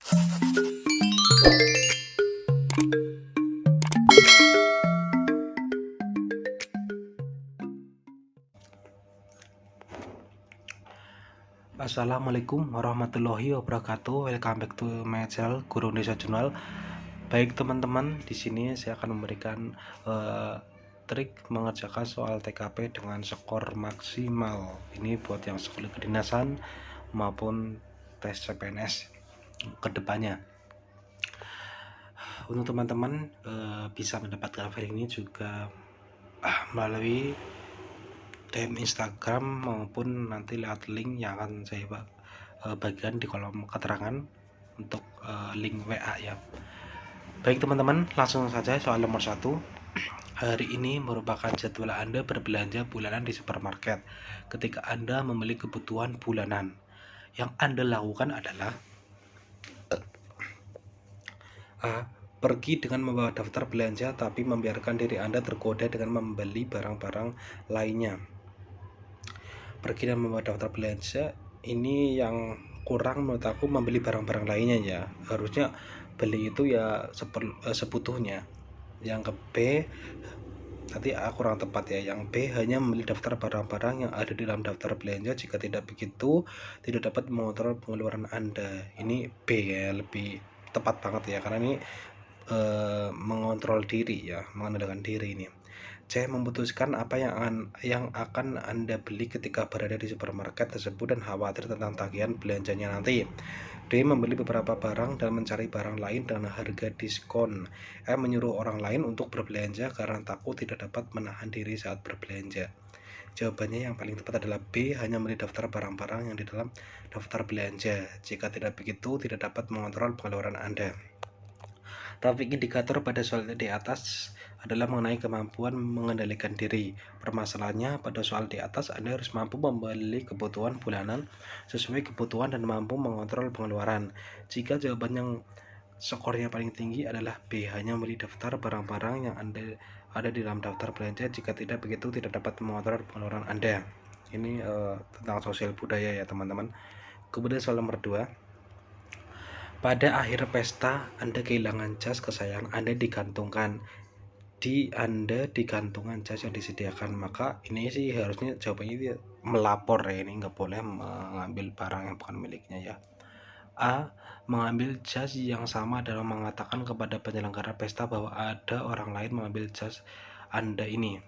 Assalamualaikum warahmatullahi wabarakatuh. Welcome back to my channel Guru Indonesia Jurnal. Baik teman-teman, di sini saya akan memberikan trik mengerjakan soal TKP dengan skor maksimal. Ini buat yang sekolah kedinasan maupun tes CPNS kedepannya. Untuk teman-teman bisa mendapatkan file ini juga melalui DM Instagram maupun nanti lewat link yang akan saya bagikan di kolom keterangan untuk link WA ya. Baik teman-teman, langsung saja soal nomor 1. Hari ini merupakan jadwal Anda berbelanja bulanan di supermarket. Ketika Anda membeli kebutuhan bulanan, yang Anda lakukan adalah A. Pergi dengan membawa daftar belanja tapi membiarkan diri Anda tergoda dengan membeli barang-barang lainnya. Pergi dan membawa daftar belanja ini yang kurang menurut aku, membeli barang-barang lainnya ya. Harusnya beli itu ya sebutuhnya. Yang ke B nanti kurang tepat ya. Yang B hanya membeli daftar barang-barang yang ada di dalam daftar belanja. Jika tidak begitu, tidak dapat mengontrol pengeluaran Anda. Ini B ya, lebih tepat banget ya, karena ini mengontrol diri ya, mengendalikan diri ini. C. Memutuskan apa yang akan Anda beli ketika berada di supermarket tersebut dan khawatir tentang tagihan belanjanya nanti. D. Membeli beberapa barang dan mencari barang lain dengan harga diskon. E. Menyuruh orang lain untuk berbelanja karena takut tidak dapat menahan diri saat berbelanja. Jawabannya yang paling tepat adalah B. Hanya membeli daftar barang-barang yang di dalam daftar belanja. Jika tidak begitu, tidak dapat mengontrol pengeluaran Anda. Topik indikator pada soal di atas adalah mengenai kemampuan mengendalikan diri. Permasalahannya pada soal di atas, Anda harus mampu membeli kebutuhan bulanan sesuai kebutuhan dan mampu mengontrol pengeluaran. Jika jawaban yang skornya paling tinggi adalah B, hanya membeli daftar barang-barang yang ada di dalam daftar belanja. Jika tidak begitu, tidak dapat mengontrol pengeluaran Anda. Ini tentang sosial budaya ya teman-teman. Kemudian soal nomor 2. Pada akhir pesta, Anda kehilangan jas kesayangan Anda digantungkan jas yang disediakan. Maka ini sih harusnya jawabannya dia melapor ya, ini nggak boleh mengambil barang yang bukan miliknya ya. A. Mengambil jas yang sama adalah mengatakan kepada penyelenggara pesta bahwa ada orang lain mengambil jas Anda ini.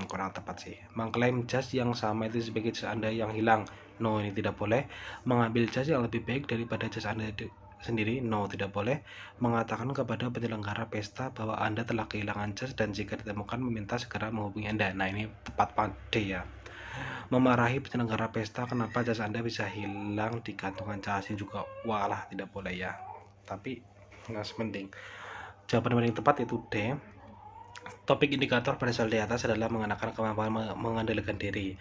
Kurang tepat sih. Mengklaim jas yang sama itu sebagai jas Anda yang hilang. No, ini tidak boleh. Mengambil jas yang lebih baik daripada jas Anda sendiri. No, tidak boleh. Mengatakan kepada penyelenggara pesta bahwa Anda telah kehilangan jas dan jika ditemukan meminta segera menghubungi Anda. Nah, ini tepat D ya. Memarahi penyelenggara pesta kenapa jas Anda bisa hilang di gantungan jas ini juga walah, tidak boleh ya. Tapi nggak sepenting. Jawaban paling tepat itu D. Topik indikator pada soal di atas adalah mengenakan kemampuan mengendalikan diri.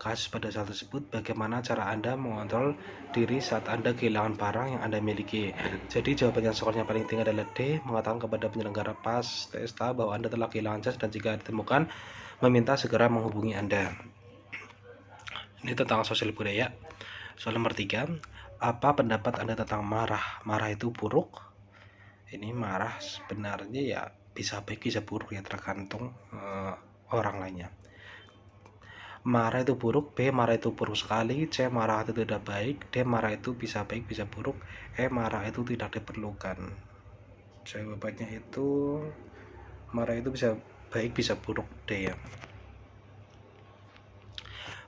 Kasus pada soal tersebut, bagaimana cara Anda mengontrol diri saat Anda kehilangan barang yang Anda miliki. Jadi jawaban yang skornya paling tinggi adalah D. Mengatakan kepada penyelenggara pesta bahwa Anda telah kehilangan jas dan jika ditemukan meminta segera menghubungi Anda. Ini tentang sosial budaya. Soal nomor 3. Apa pendapat Anda tentang marah? Marah itu buruk? Ini marah sebenarnya ya bisa baik bisa buruk ya, tergantung orang lainnya. Marah itu buruk, B. Marah itu buruk sekali, C. Marah itu tidak baik, D. Marah itu bisa baik bisa buruk, E. Marah itu tidak diperlukan. Jawabannya itu marah itu bisa baik bisa buruk, D ya.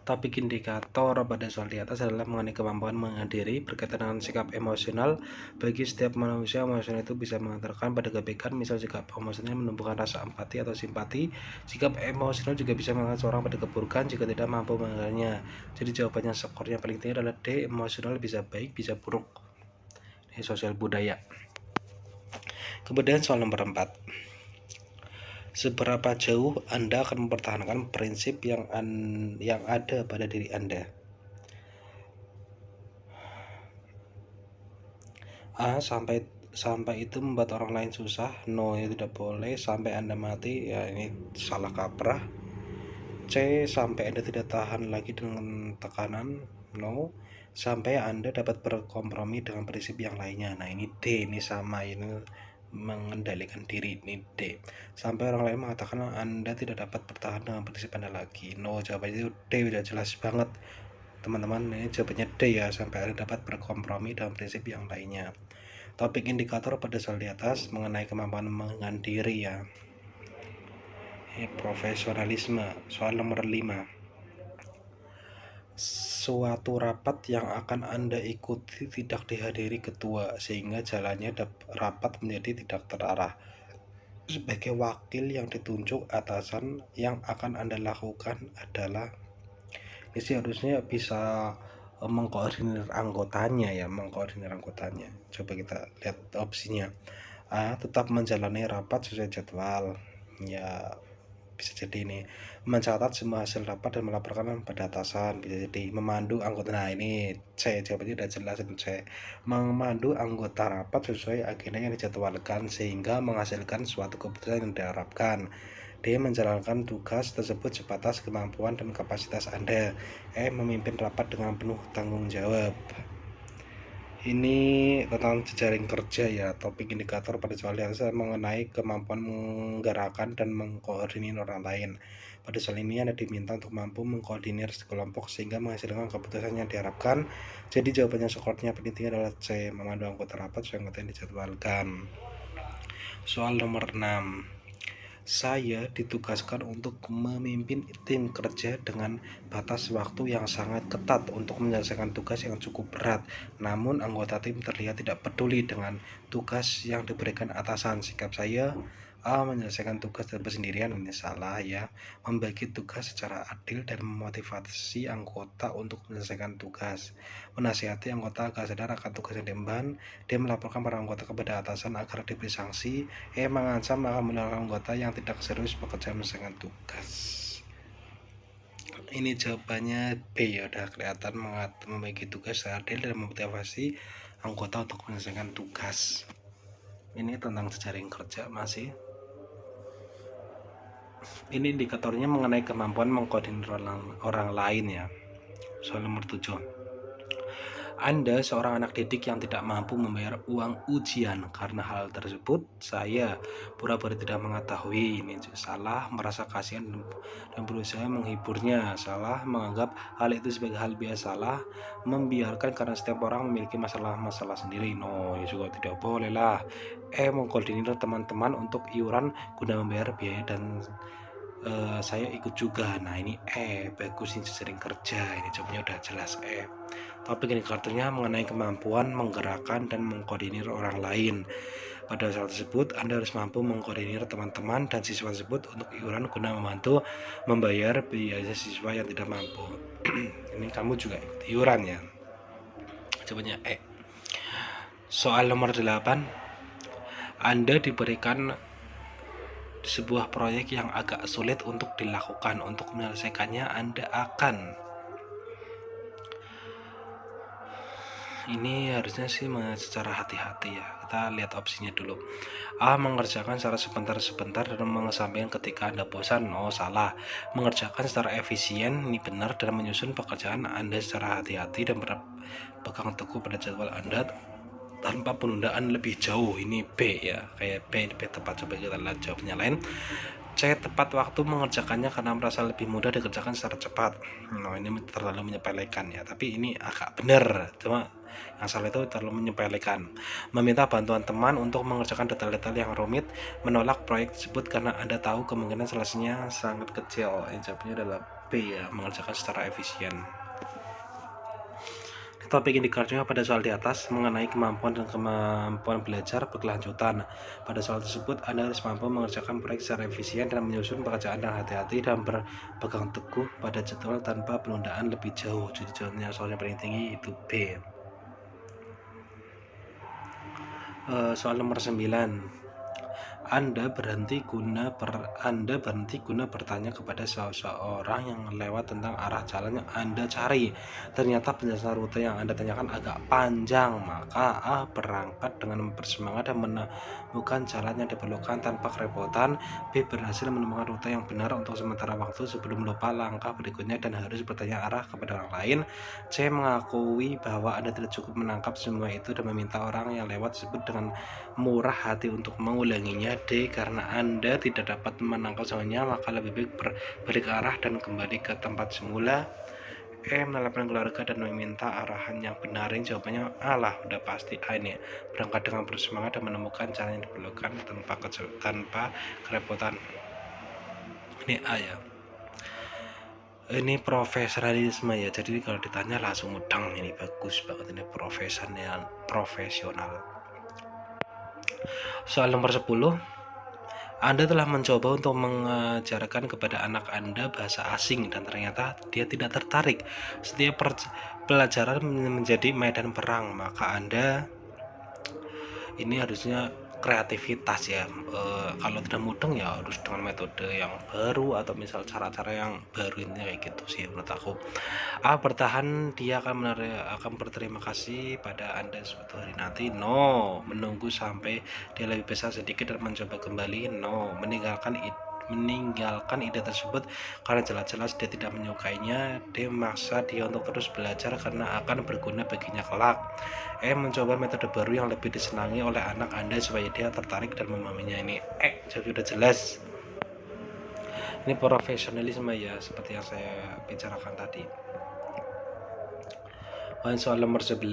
Topik indikator pada soal di atas adalah mengenai kemampuan mengendalikan diri berkaitan dengan sikap emosional. Bagi setiap manusia, emosional itu bisa mengantarkan pada kebaikan. Misal sikap emosional menumbuhkan rasa empati atau simpati. Sikap emosional juga bisa mengangkat seorang pada keburukan jika tidak mampu mengendalikannya. Jadi jawabannya skornya paling tinggi adalah D. Emosional bisa baik bisa buruk. Ini sosial budaya. Kemudian soal nomor 4. Seberapa jauh Anda akan mempertahankan prinsip yang ada pada diri Anda? A. Sampai itu membuat orang lain susah. No, ini tidak boleh. Sampai Anda mati, ya ini salah kaprah. C. Sampai Anda tidak tahan lagi dengan tekanan. No. sampai Anda dapat berkompromi dengan prinsip yang lainnya. Nah, ini D, ini sama, ini mengendalikan diri, ini D. Sampai orang lain mengatakan Anda tidak dapat bertahan dengan prinsip Anda lagi. No, jawabannya itu D, udah jelas banget. Teman-teman, ini jawabannya D ya, sampai Anda dapat berkompromi dengan prinsip yang lainnya. Topik indikator pada soal di atas mengenai kemampuan mengendalikan diri ya. Profesionalisme. Soal nomor 5. Suatu rapat yang akan Anda ikuti tidak dihadiri ketua, sehingga jalannya rapat menjadi tidak terarah. Sebagai wakil yang ditunjuk atasan, yang akan Anda lakukan adalah ini sih harusnya bisa mengkoordinir anggotanya ya, Coba kita lihat opsinya. A. Tetap menjalani rapat sesuai jadwal. Ya, bisa jadi ini mencatat semua hasil rapat dan melaporkan pada atasan. Bisa jadi memandu anggota. Nah, ini C, jawabannya udah jelas. C, memandu anggota rapat sesuai agenda yang dijadwalkan sehingga menghasilkan suatu keputusan yang diharapkan. D. Menjalankan tugas tersebut sebatas kemampuan dan kapasitas Anda. E. Memimpin rapat dengan penuh tanggung jawab. Ini tentang jejaring kerja ya. Topik indikator pada soal yang mengenai kemampuan menggerakkan dan mengkoordinir orang lain. Pada soal ini Anda diminta untuk mampu mengkoordinir sekelompok sehingga menghasilkan keputusan yang diharapkan. Jadi jawabannya sekurangnya penting adalah C. Memandu anggota rapat sesuai yang dijadwalkan. Soal nomor 6. Saya ditugaskan untuk memimpin tim kerja dengan batas waktu yang sangat ketat untuk menyelesaikan tugas yang cukup berat. Namun anggota tim terlihat tidak peduli dengan tugas yang diberikan atasan. Sikap saya A. Menyelesaikan tugas sendirian, ini salah ya. Membagi tugas secara adil dan memotivasi anggota untuk menyelesaikan tugas. Menasihati anggota agar sadar akan tugas yang diemban. D. Melaporkan para anggota kepada atasan agar diberi sanksi. E. Mengancam akan melarang anggota yang tidak serius bekerja menyelesaikan tugas. Ini jawabannya B ya, udah kelihatan membagi tugas secara adil dan memotivasi anggota untuk menyelesaikan tugas. Ini tentang jejaring kerja masih. Ini indikatornya mengenai kemampuan mengkoordinir orang lain ya. Soal nomor 7. Anda seorang anak didik yang tidak mampu membayar uang ujian. Karena hal tersebut saya pura-pura tidak mengetahui. Ini salah, merasa kasihan dan berusaha menghiburnya. Salah, menganggap hal itu sebagai hal biasa. Salah, membiarkan karena setiap orang memiliki masalah-masalah sendiri. No, ya juga tidak boleh lah. Mengkoordinir teman-teman untuk iuran guna membayar biaya dan saya ikut juga. Nah, ini bagus, ini sering kerja. Ini jawabannya udah jelas. Topik indikatornya mengenai kemampuan menggerakkan dan mengkoordinir orang lain. Pada saat tersebut Anda harus mampu mengkoordinir teman-teman dan siswa tersebut untuk iuran guna membantu membayar biaya siswa yang tidak mampu. Ini kamu juga ikut iuran ya. Jawabannya E. Soal nomor 8. Anda diberikan sebuah proyek yang agak sulit untuk dilakukan. Untuk menyelesaikannya Anda akan ini harusnya sih secara hati-hati ya. Kita lihat opsinya dulu. A. Mengerjakan secara sebentar-sebentar dan mengesampingkan ketika Anda bosan. Oh, salah. Mengerjakan secara efisien, ini benar, dan menyusun pekerjaan Anda secara hati-hati dan berpegang teguh pada jadwal Anda tanpa penundaan lebih jauh. Ini B ya, kayak B tepat. Coba kita lihat jawabannya lain. C. Tepat waktu mengerjakannya karena merasa lebih mudah dikerjakan secara cepat. Nah, ini terlalu menyepelekan ya, tapi ini agak benar, cuma yang salah itu terlalu menyepelekan. Meminta bantuan teman untuk mengerjakan detail-detail yang rumit. Menolak proyek tersebut karena Anda tahu kemungkinan selesainya sangat kecil. Jawabannya adalah B ya, mengerjakan secara efisien. Topik indikatornya pada soal di atas mengenai kemampuan dan kemampuan belajar berkelanjutan. Pada soal tersebut Anda harus mampu mengerjakan proyek secara efisien dan menyusun pekerjaan dengan hati-hati dan berpegang teguh pada jadwal tanpa penundaan lebih jauh. Jadi jawabannya soalnya paling tinggi itu B. Soal nomor 9. Anda berhenti guna bertanya kepada seseorang yang lewat tentang arah jalan yang Anda cari. Ternyata penjelasan rute yang Anda tanyakan agak panjang, maka A. berangkat dengan bersemangat dan menemukan jalan yang diperlukan tanpa kerepotan. B. berhasil menemukan rute yang benar untuk sementara waktu sebelum lupa langkah berikutnya dan harus bertanya arah kepada orang lain. C. mengakui bahwa Anda tidak cukup menangkap semua itu dan meminta orang yang lewat tersebut dengan murah hati untuk mengulanginya. D. karena Anda tidak dapat menangkap semuanya, maka lebih baik berbalik arah dan kembali ke tempat semula. E. menelepon keluarga dan meminta arahan yang benar. Jawabannya alah, udah pasti A ini. Berangkat dengan bersemangat dan menemukan cara yang diperlukan tanpa kerepotan. Ini A ya. Ini profesionalisme ya, jadi kalau ditanya langsung mudeng. Ini bagus banget, ini profesional. Soal nomor 10, Anda telah mencoba untuk mengajarkan kepada anak Anda bahasa asing dan ternyata dia tidak tertarik. Setiap pelajaran menjadi medan perang, maka Anda ini harusnya kreativitas ya. Kalau tidak mudeng ya harus dengan metode yang baru atau misal cara-cara yang baru, ini kayak gitu sih menurut aku. A. bertahan, dia akan berterima kasih pada Anda suatu hari nanti. No. menunggu sampai dia lebih besar sedikit dan mencoba kembali. No. meninggalkan ide tersebut karena jelas-jelas dia tidak menyukainya. D. memaksa dia untuk terus belajar karena akan berguna baginya kelak. E. mencoba metode baru yang lebih disenangi oleh anak Anda supaya dia tertarik dan memahaminya. Ini jadi udah jelas. Ini profesionalisme ya, seperti yang saya bicarakan tadi. Soal nomor 11,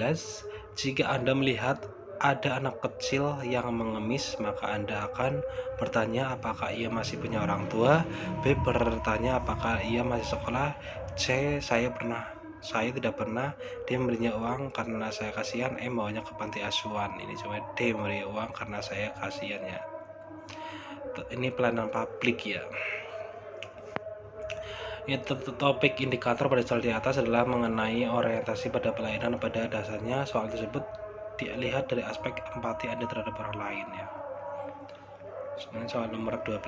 jika Anda melihat ada anak kecil yang mengemis, maka Anda akan bertanya apakah ia masih punya orang tua. B. bertanya apakah ia masih sekolah. C. saya tidak pernah. D. memberinya uang karena saya kasihan. E. maunya ke panti asuhan. Ini coba D. memberi uang karena saya kasihan ya. Ini pelayanan publik ya. Topik indikator pada soal di atas adalah mengenai orientasi pada pelayanan. Pada dasarnya soal tersebut dilihat dari aspek empati Anda terhadap orang lain ya. Sebenarnya soal nomor 12.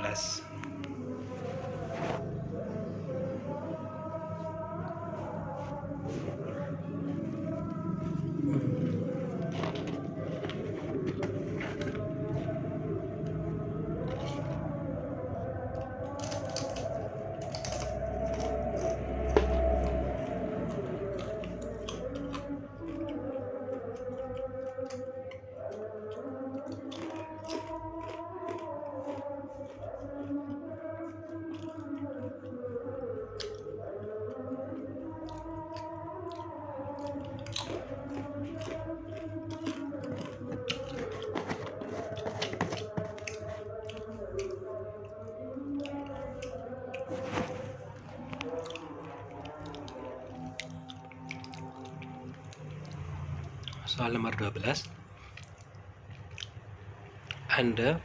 Soal nomor 12, Anda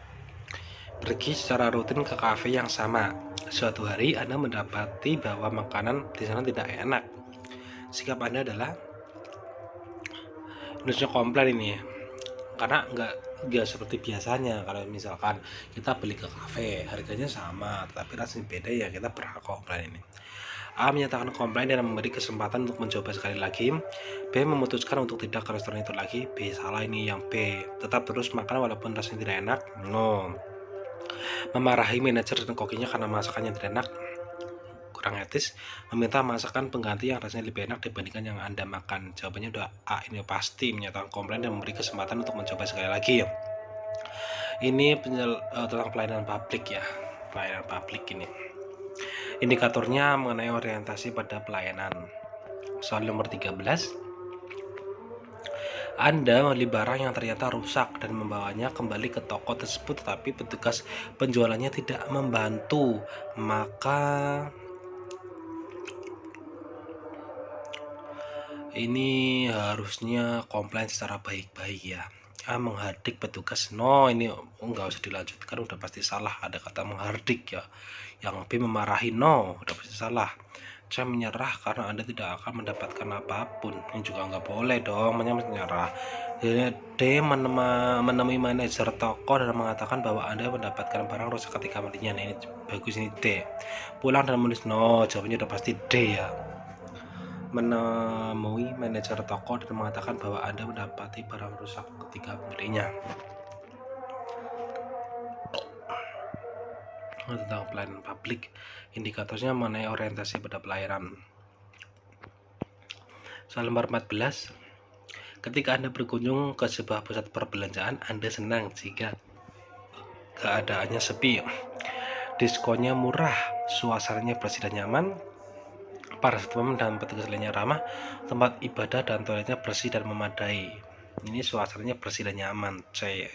pergi secara rutin ke kafe yang sama. Suatu hari Anda mendapati bahwa makanan di sana tidak enak. Sikap Anda adalah harusnya komplain ini ya, karena nggak seperti biasanya. Kalau misalkan kita beli ke kafe harganya sama tapi rasanya beda ya, kita berhak komplain ini. A. menyatakan komplain dan memberi kesempatan untuk mencoba sekali lagi. B. memutuskan untuk tidak ke restoran itu lagi. B. salah, ini yang B. tetap terus makan walaupun rasanya tidak enak. No. memarahi manajer dan kokinya karena masakannya tidak enak, kurang etis. Meminta masakan pengganti yang rasanya lebih enak dibandingkan yang Anda makan. Jawabannya udah A, ini pasti. Menyatakan komplain dan memberi kesempatan untuk mencoba sekali lagi. Ini tentang pelayanan publik ya, pelayanan publik ini. Indikatornya mengenai orientasi pada pelayanan. Soal nomor 13, Anda membeli barang yang ternyata rusak dan membawanya kembali ke toko tersebut, tetapi petugas penjualannya tidak membantu. Maka ini harusnya komplain secara baik-baik ya. A. menghardik petugas. No, ini nggak usah dilanjutkan, udah pasti salah, ada kata menghardik ya. Yang B. memarahi. No, udah pasti salah. C. menyerah karena Anda tidak akan mendapatkan apapun. Ini juga nggak boleh dong, menyerah. Jadi D menemui manajer toko dan mengatakan bahwa Anda mendapatkan barang rusak ketika melihatnya. Nah, ini bagus, ini D. Pulang dan menulis no, jawabannya udah pasti D ya. Menemui manajer toko dan mengatakan bahwa Anda mendapati barang rusak ketika membelinya. Tentang pelayanan publik, indikatornya mengenai orientasi pada pelayanan. Soal nomor 14, ketika Anda berkunjung ke sebuah pusat perbelanjaan, Anda senang jika keadaannya sepi, diskonnya murah, suasananya bersih dan nyaman, para satpam dan petugas lainnya ramah, tempat ibadah dan toiletnya bersih dan memadai. Ini suasananya bersih dan nyaman, C.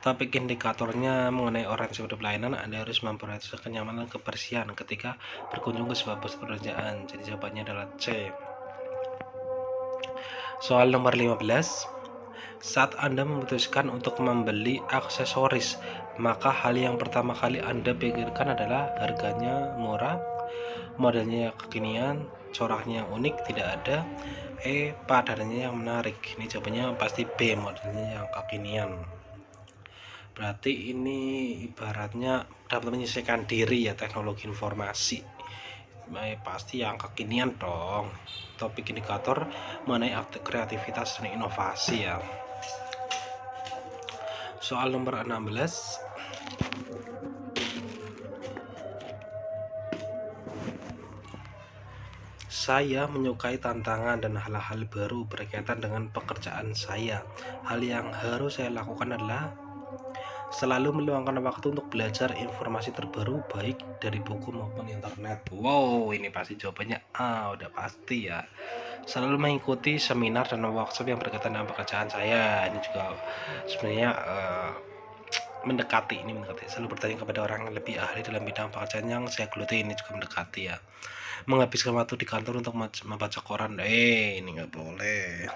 Topik indikatornya mengenai orientasi pada pelayanan, Anda harus memperhatikan kenyamanan dan kebersihan ketika berkunjung ke sebuah pusat perbelanjaan. Jadi jawabannya adalah C. Soal nomor 15, saat Anda memutuskan untuk membeli aksesoris, maka hal yang pertama kali Anda pikirkan adalah harganya murah, modelnya yang kekinian, coraknya yang unik, tidak ada, E, padanannya yang menarik. Ini jawabannya pasti B, modelnya yang kekinian. Berarti ini ibaratnya dapat menyesuaikan diri ya, teknologi informasi. Pasti yang kekinian dong. Topik indikator mengenai kreativitas dan inovasi ya. Soal nomor 16, saya menyukai tantangan dan hal-hal baru berkaitan dengan pekerjaan saya. Hal yang harus saya lakukan adalah selalu meluangkan waktu untuk belajar informasi terbaru baik dari buku maupun internet. Wow, ini pasti jawabannya A, udah pasti ya. Selalu mengikuti seminar dan workshop yang berkaitan dengan pekerjaan saya. Ini juga sebenarnya mendekati. Selalu bertanya kepada orang yang lebih ahli dalam bidang pekerjaan yang saya geluti. Ini juga mendekati ya. Menghabiskan waktu di kantor untuk membaca koran. Ini nggak boleh.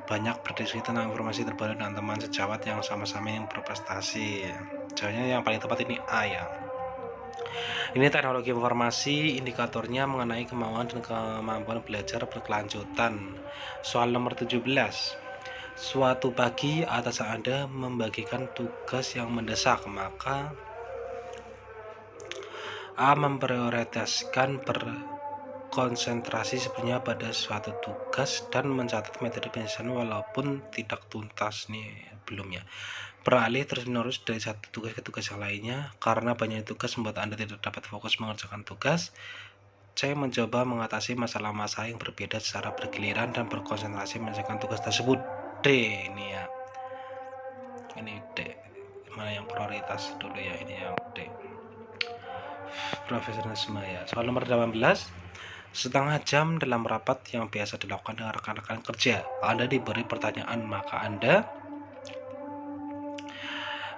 Banyak berdiskusi tentang informasi terbaru dengan teman sejawat yang sama-sama yang berprestasi. Jawabannya yang paling tepat ini A ya. Ini teknologi informasi, indikatornya mengenai kemauan dan kemampuan belajar berkelanjutan. Soal nomor 17, suatu pagi atasan Anda membagikan tugas yang mendesak, maka A, memprioritaskan konsentrasi sebenarnya pada suatu tugas dan mencatat metode penyelesaian walaupun tidak tuntas nih belum ya. Beralih terus-menerus dari satu tugas ke tugas yang lainnya karena banyak tugas membuat Anda tidak dapat fokus mengerjakan tugas. Saya mencoba mengatasi masalah-masalah yang berbeda secara bergiliran dan berkonsentrasi menyelesaikan tugas tersebut. D ini ya. Ini D. Mana yang prioritas dulu ya, ini yang D. Profesionalisme ya. Soal nomor 18, setengah jam dalam rapat yang biasa dilakukan dengan rekan-rekan kerja, Anda diberi pertanyaan, maka Anda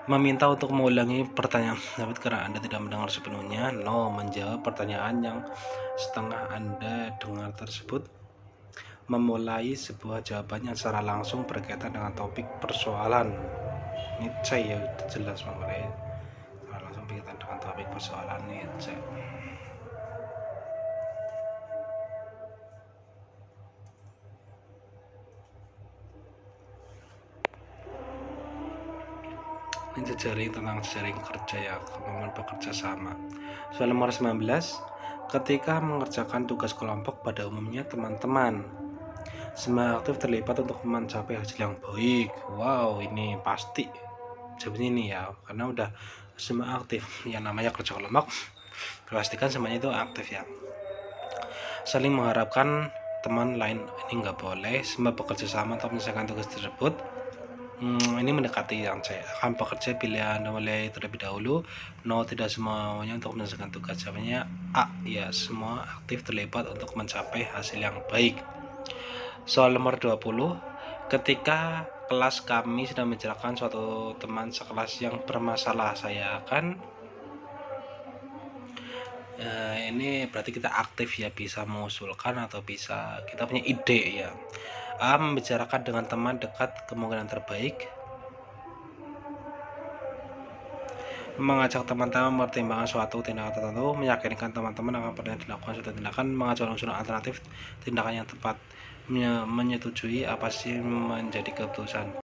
meminta untuk mengulangi pertanyaan tersebut karena Anda tidak mendengar sepenuhnya. No, menjawab pertanyaan yang setengah Anda dengar tersebut. Memulai sebuah jawaban yang secara langsung berkaitan dengan topik persoalan. Ini C ya, jelas memulai secara langsung berkaitan dengan topik persoalan ini C. Ini jejaring tentang jejaring kerja ya, kemampuan bekerja sama. Soal nomor 19, ketika mengerjakan tugas kelompok pada umumnya teman-teman semua aktif terlibat untuk mencapai hasil yang baik. Wow, ini pasti jawabannya ini ya, karena udah semua aktif. Yang namanya kerja kelompok pastikan semuanya itu aktif ya. Saling mengharapkan teman lain ini nggak boleh. Semua bekerja sama untuk menyelesaikan tugas tersebut. Ini mendekati yang saya akan bekerja pilihan mulai terlebih dahulu. No, tidak semuanya untuk menyelesaikan tugas. Jawabannya A ya, semua aktif terlibat untuk mencapai hasil yang baik. Soal nomor 20, ketika kelas kami sedang membicarakan suatu teman sekelas yang bermasalah, saya akan ini berarti kita aktif ya, bisa mengusulkan atau bisa kita punya ide ya. A, membicarakan dengan teman dekat kemungkinan terbaik. mengajak teman-teman mempertimbangkan suatu tindakan tertentu, meyakinkan teman-teman akan pernah dilakukan suatu tindakan, mengajukan unsur alternatif tindakan yang tepat, menyetujui apa sih menjadi keputusan.